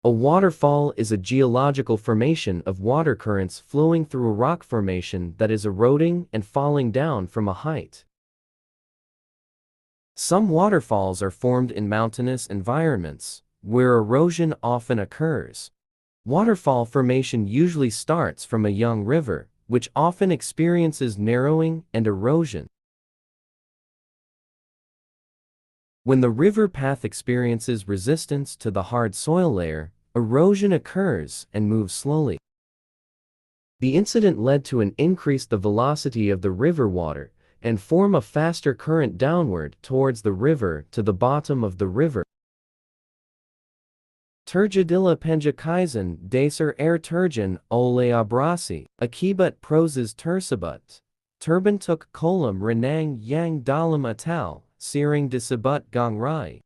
A waterfall is a geological formation of water currents flowing through a rock formation that is eroding and falling down from a height. Some waterfalls are formed in mountainous environments, where erosion often occurs. Waterfall formation usually starts from a young river, which often experiences narrowing and erosion. When the river path experiences resistance to the hard soil layer, erosion occurs and moves slowly. The incident led to an increase the velocity of the river water and form a faster current downward towards the river to the bottom of the river. Terjadilla penjakaisen daser turjan ole abrasi, akibat proses tersebut. Turbantuk kolam renang yang dalam atal, siring disebut gong rai.